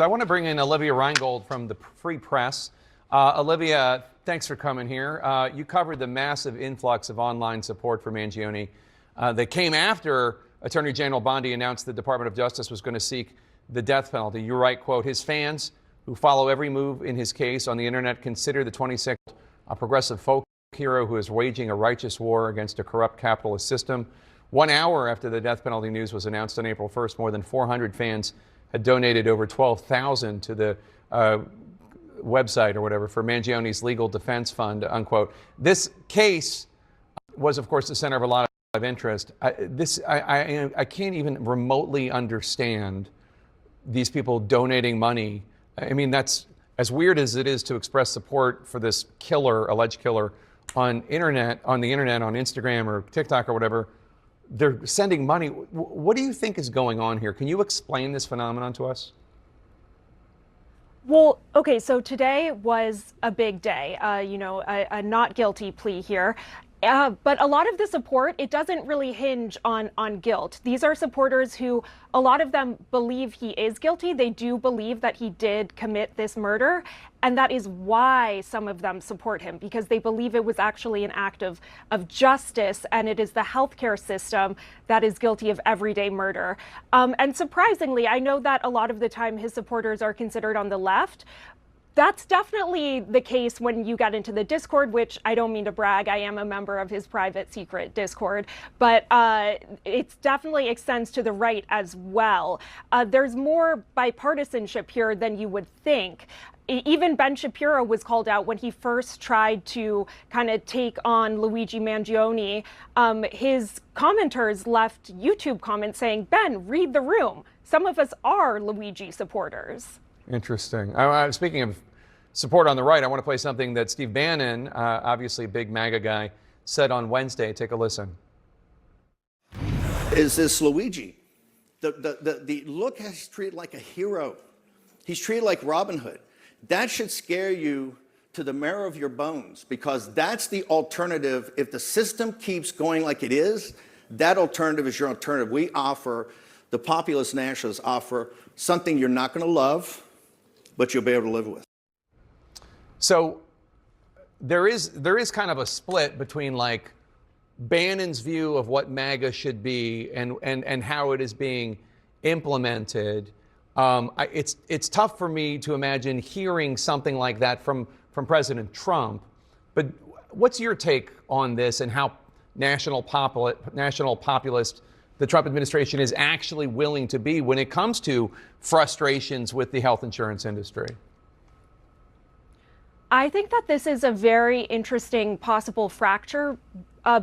I want to bring in Olivia Reingold from the Free Press. Olivia, thanks for coming here. You covered the massive influx of online support for Mangione that came after Attorney General Bondi announced the Department of Justice was going to seek the death penalty. You write, quote, his fans who follow every move in his case on the internet consider the 26th a progressive folk hero who is waging a righteous war against a corrupt capitalist system. 1 hour after the death penalty news was announced on April 1st, more than 400 fans had donated over $12,000 to the website or whatever for Mangione's legal defense fund, unquote. This case was, of course, the center of a lot of interest. I can't even remotely understand these people donating money. I mean, that's as weird as it is to express support for this killer, alleged killer, on the internet, on Instagram or TikTok or whatever. They're sending money. What do you think is going on here? Can you explain this phenomenon to us? Well, okay, so today was a big day, a not guilty plea here. But a lot of the support, it doesn't really hinge on guilt. These are supporters who, a lot of them believe he is guilty. They do believe that he did commit this murder. And that is why some of them support him, because they believe it was actually an act of justice, and it is the healthcare system that is guilty of everyday murder. And surprisingly, I know that a lot of the time his supporters are considered on the left. That's definitely the case when you get into the Discord, which I don't mean to brag. I am a member of his private secret Discord, but it definitely extends to the right as well. There's more bipartisanship here than you would think. Even Ben Shapiro was called out when he first tried to kind of take on Luigi Mangione. His commenters left YouTube comments saying, Ben, read the room. Some of us are Luigi supporters. Interesting. Speaking of support on the right, I want to play something that Steve Bannon, obviously a big MAGA guy, said on Wednesday. Take a listen. Is this Luigi? The look, he's treated like a hero. He's treated like Robin Hood. That should scare you to the marrow of your bones, because that's the alternative. If the system keeps going like it is, that alternative is your alternative. We offer, the populist nationalists offer something you're not going to love, but you'll be able to live with. So there is kind of a split between like Bannon's view of what MAGA should be and how it is being implemented. It's tough for me to imagine hearing something like that from President Trump. But what's your take on this and how national populist the Trump administration is actually willing to be when it comes to frustrations with the health insurance industry? I think that this is a very interesting possible fracture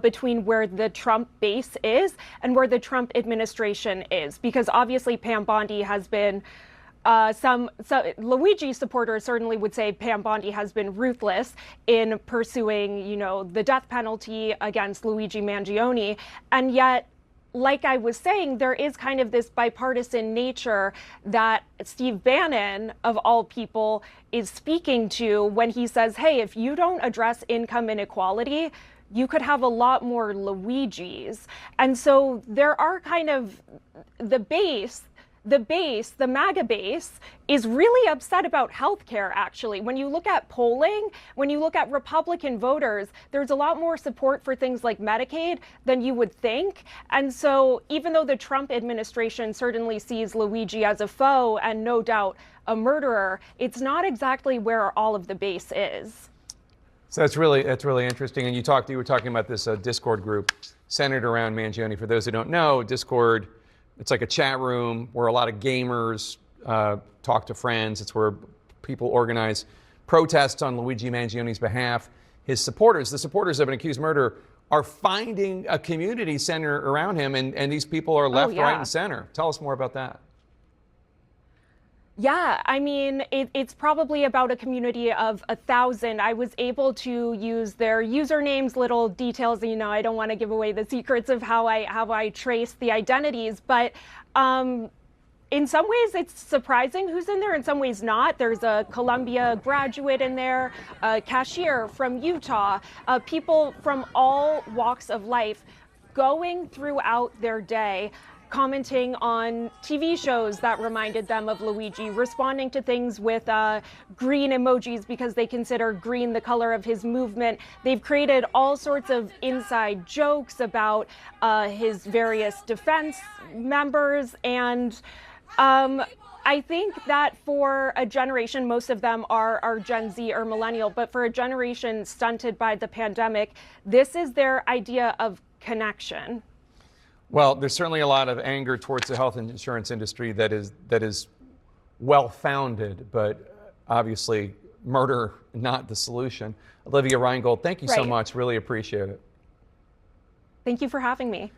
between where the Trump base is and where the Trump administration is, because obviously Pam Bondi has been some Luigi supporters certainly would say Pam Bondi has been ruthless in pursuing, the death penalty against Luigi Mangione, and yet, like I was saying, there is kind of this bipartisan nature that Steve Bannon, of all people, is speaking to when he says, hey, if you don't address income inequality, you could have a lot more Luigis. And so there are kind of the MAGA base is really upset about healthcare, actually. When you look at polling, when you look at Republican voters, there's a lot more support for things like Medicaid than you would think. And so even though the Trump administration certainly sees Luigi as a foe and no doubt a murderer, it's not exactly where all of the base is. So that's really interesting. And you were talking about this Discord group centered around Mangione. For those who don't know, Discord, it's like a chat room where a lot of gamers talk to friends. It's where people organize protests on Luigi Mangione's behalf. His supporters, the supporters of an accused murderer, are finding a community center around him, and these people are left, right, and center. Tell us more about that. Yeah, I mean, it's probably about a community of 1,000. I was able to use their usernames, little details. I don't want to give away the secrets of how I trace the identities, but in some ways it's surprising who's in there. In some ways not. There's a Columbia graduate in there, a cashier from Utah, people from all walks of life going throughout their day commenting on TV shows that reminded them of Luigi, responding to things with green emojis because they consider green the color of his movement. They've created all sorts of inside jokes about his various defense members, and I think that for a generation, most of them are Gen Z or millennial, but for a generation stunted by the pandemic, this is their idea of connection. Well, there's certainly a lot of anger towards the health insurance industry that is well-founded, but obviously murder not the solution. Olivia Reingold, thank you so much. Really appreciate it. Thank you for having me.